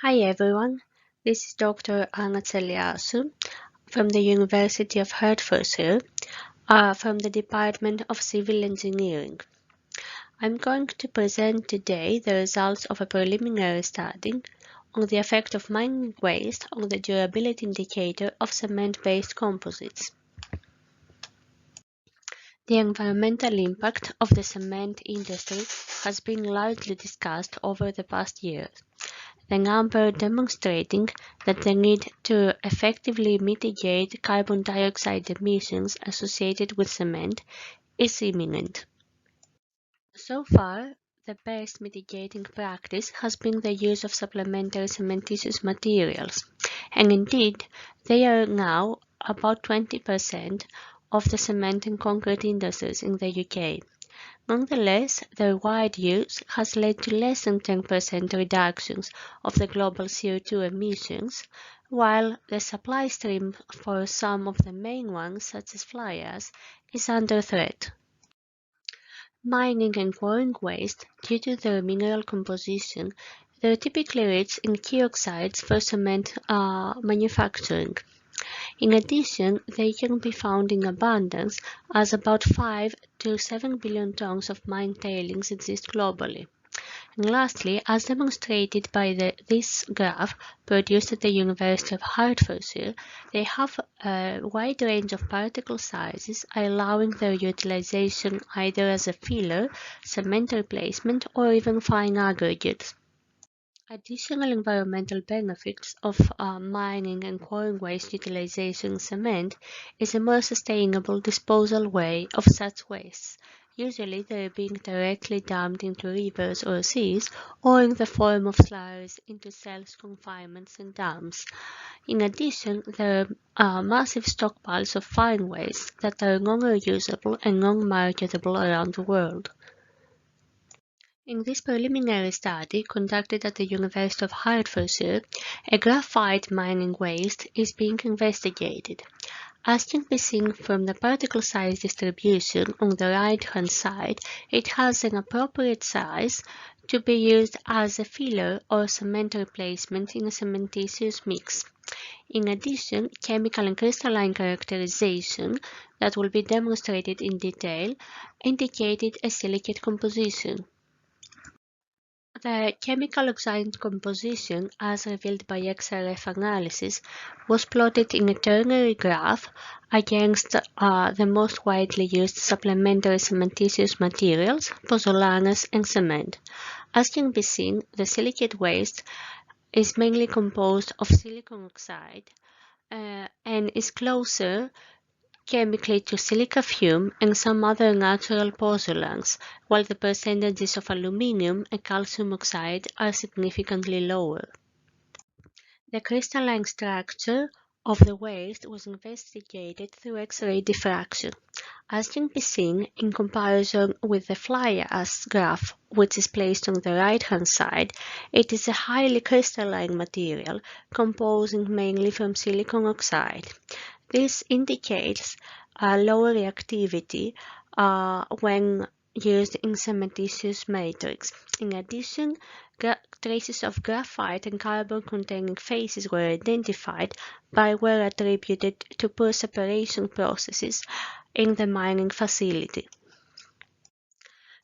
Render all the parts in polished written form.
Hi everyone, this is Dr. Anna Celiasu from the University of Hertfordshire, from the Department of Civil Engineering. I'm going to present today the results of a preliminary study on the effect of mining waste on the durability indicator of cement-based composites. The environmental impact of the cement industry has been largely discussed over the past years. The number demonstrating that the need to effectively mitigate carbon dioxide emissions associated with cement is imminent. So far, the best mitigating practice has been the use of supplementary cementitious materials, and indeed, they are now about 20% of the cement and concrete industries in the UK. Nonetheless, their wide use has led to less than 10% reductions of the global CO2 emissions, while the supply stream for some of the main ones, such as fly ash, is under threat. Mining and quarrying waste, due to their mineral composition, they are typically rich in key oxides for cement manufacturing. In addition, they can be found in abundance as about 5 to 7 billion tons of mine tailings exist globally. And lastly, as demonstrated by this graph produced at the University of Hertfordshire, they have a wide range of particle sizes, allowing their utilization either as a filler, cement replacement, or even fine aggregates. Additional environmental benefits of mining and quarrying waste utilization in cement is a more sustainable disposal way of such wastes. Usually they are being directly dumped into rivers or seas, or in the form of slurries into cells, confinements and dams. In addition, there are massive stockpiles of fine waste that are non-reusable and non-marketable around the world. In this preliminary study conducted at the University of Hertfordshire, a graphite mining waste is being investigated. As can be seen from the particle size distribution on the right-hand side, it has an appropriate size to be used as a filler or cement replacement in a cementitious mix. In addition, chemical and crystalline characterization that will be demonstrated in detail indicated a silicate composition. The chemical oxide composition, as revealed by XRF analysis, was plotted in a ternary graph against the most widely used supplementary cementitious materials, pozzolanas and cement. As can be seen, the silicate waste is mainly composed of silicon oxide and is closer chemically to silica fume and some other natural pozzolans, while the percentages of aluminium and calcium oxide are significantly lower. The crystalline structure of the waste was investigated through X-ray diffraction. As can be seen, in comparison with the fly ash graph, which is placed on the right-hand side, it is a highly crystalline material composing mainly from silicon oxide. This indicates lower reactivity when used in cementitious matrix. In addition, traces of graphite and carbon-containing phases were identified but were attributed to poor separation processes in the mining facility.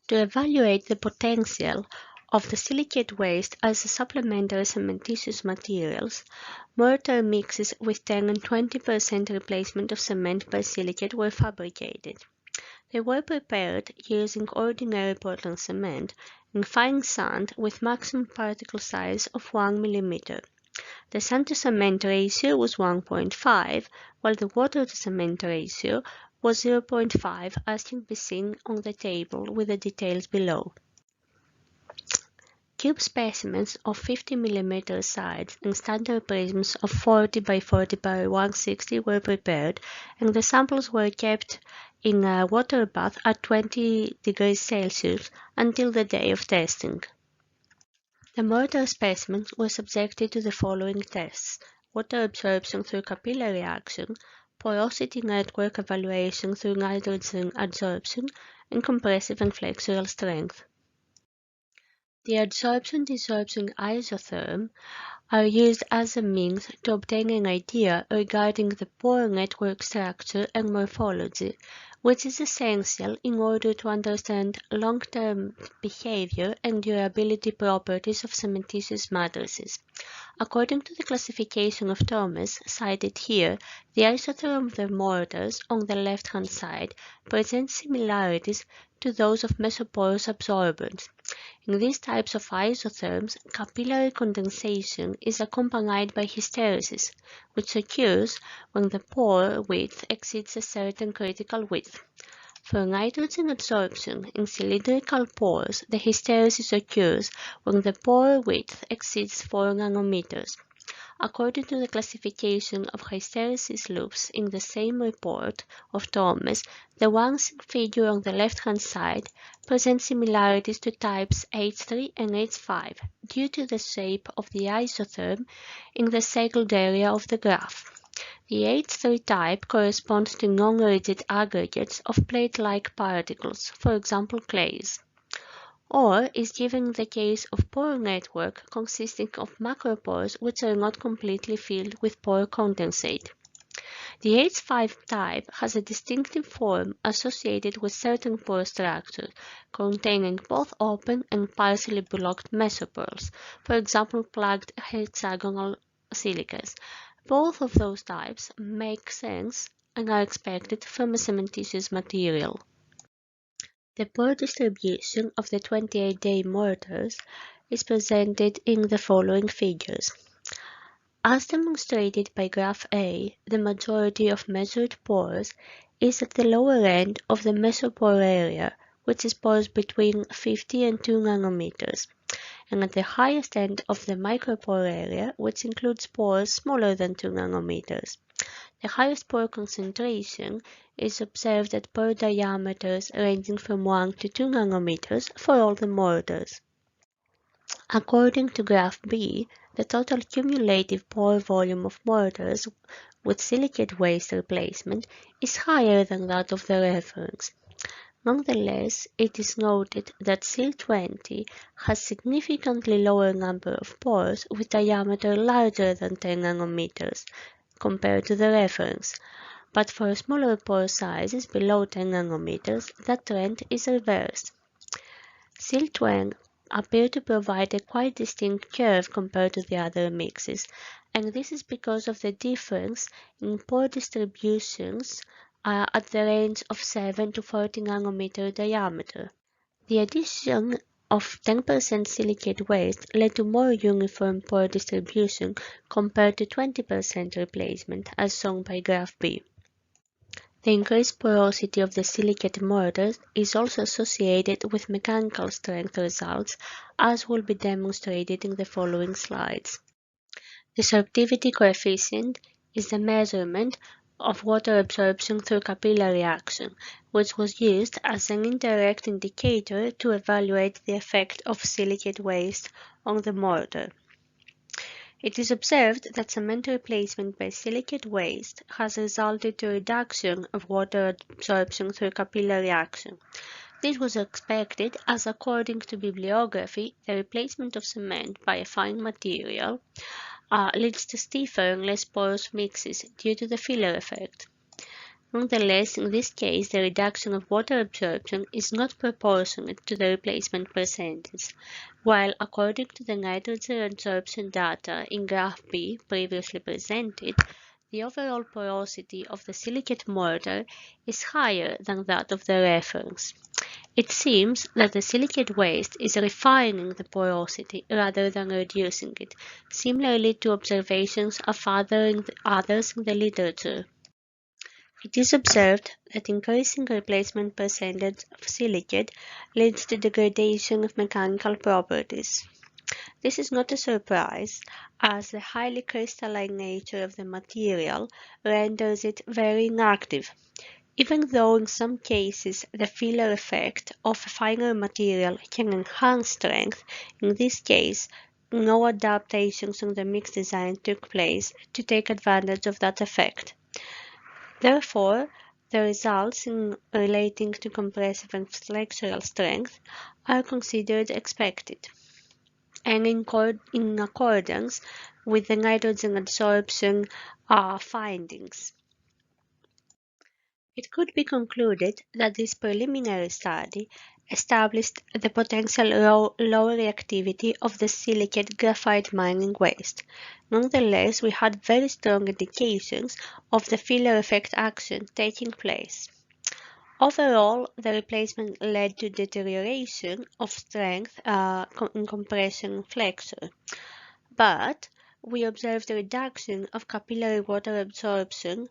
To evaluate the potential of the silicate waste as a supplementary cementitious materials, mortar mixes with 10 and 20% replacement of cement by silicate were fabricated. They were prepared using ordinary Portland cement and fine sand with maximum particle size of 1 mm. The sand to cement ratio was 1.5, while the water to cement ratio was 0.5, as can be seen on the table with the details below. Cube specimens of 50 mm size and standard prisms of 40 by 40 by 160 were prepared, and the samples were kept in a water bath at 20 degrees Celsius until the day of testing. The mortar specimens were subjected to the following tests: water absorption through capillary action, porosity network evaluation through nitrogen adsorption, and compressive and flexural strength. The adsorption-desorption isotherm are used as a means to obtain an idea regarding the pore network structure and morphology, which is essential in order to understand long-term behavior and durability properties of cementitious matrices. According to the classification of Thomas cited here, the isotherm of the mortars on the left-hand side present similarities to those of mesoporous absorbents. In these types of isotherms, capillary condensation is accompanied by hysteresis, which occurs when the pore width exceeds a certain critical width. For nitrogen adsorption in cylindrical pores, the hysteresis occurs when the pore width exceeds 4 nanometers. According to the classification of hysteresis loops in the same report of Thomas, the ones in figure on the left-hand side present similarities to types H3 and H5 due to the shape of the isotherm in the circled area of the graph. The H3 type corresponds to non-rigid aggregates of plate-like particles, for example clays, or is given in the case of pore network consisting of macropores which are not completely filled with pore condensate. The H5 type has a distinctive form associated with certain pore structures, containing both open and partially blocked mesopores, for example plugged hexagonal silicas. Both of those types make sense and are expected from a cementitious material. The pore distribution of the 28-day mortars is presented in the following figures. As demonstrated by graph A, the majority of measured pores is at the lower end of the mesopore area, which is pores between 50 and 2 nanometers, and at the highest end of the micropore area, which includes pores smaller than 2 nanometers. The highest pore concentration is observed at pore diameters ranging from 1 to 2 nanometers for all the mortars. According to graph B, the total cumulative pore volume of mortars with silicate waste replacement is higher than that of the reference. Nonetheless, it is noted that SIL-20 has significantly lower number of pores with diameter larger than 10 nanometers compared to the reference, but for smaller pore sizes below 10 nanometers, that trend is reversed. SIL-20 appear to provide a quite distinct curve compared to the other mixes, and this is because of the difference in pore distributions at the range of 7 to 40 nanometer diameter. The addition of 10% silicate waste led to more uniform pore distribution compared to 20% replacement, as shown by graph B. The increased porosity of the silicate mortars is also associated with mechanical strength results, as will be demonstrated in the following slides. The Selectivity Coefficient is the measurement of water absorption through capillary action, which was used as an indirect indicator to evaluate the effect of silicate waste on the mortar. It is observed that cement replacement by silicate waste has resulted in a reduction of water absorption through capillary action. This was expected as, according to bibliography, the replacement of cement by a fine material leads to stiffer and less porous mixes due to the filler effect. Nonetheless, in this case, the reduction of water absorption is not proportionate to the replacement percentage, while according to the nitrogen absorption data in graph B previously presented, the overall porosity of the silicate mortar is higher than that of the reference. It seems that the silicate waste is refining the porosity rather than reducing it, similarly to observations of others in the literature. It is observed that increasing replacement percentage of silicate leads to degradation of mechanical properties. This is not a surprise, as the highly crystalline nature of the material renders it very inactive. Even though in some cases the filler effect of a finer material can enhance strength, in this case no adaptations in the mix design took place to take advantage of that effect. Therefore, the results in relating to compressive and flexural strength are considered expected. and in accordance with the nitrogen adsorption findings. It could be concluded that this preliminary study established the potential low reactivity of the silicate graphite mining waste. Nonetheless, we had very strong indications of the filler effect action taking place. Overall, the replacement led to deterioration of strength in compression flexure, but we observed a reduction of capillary water absorption,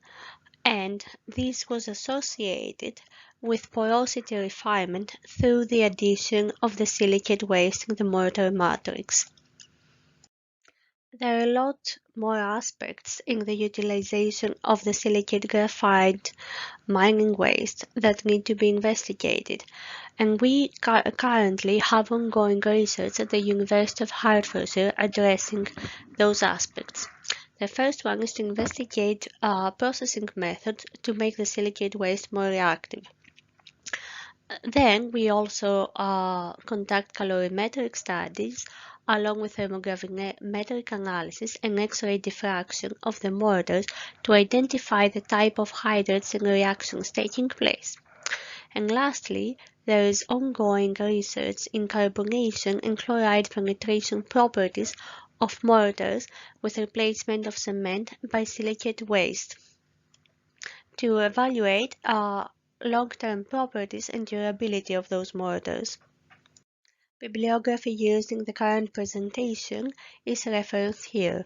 and this was associated with porosity refinement through the addition of the silicate waste in the mortar matrix. There are a lot more aspects in the utilization of the silicate graphite mining waste that need to be investigated, and we currently have ongoing research at the University of Hertfordshire addressing those aspects. The first one is to investigate processing methods to make the silicate waste more reactive. Then we also conduct calorimetric studies along with thermogravimetric analysis and X-ray diffraction of the mortars to identify the type of hydrates and reactions taking place. And lastly, there is ongoing research in carbonation and chloride penetration properties of mortars with replacement of cement by silicate waste to evaluate long-term properties and durability of those mortars. Bibliography used in the current presentation is referenced here.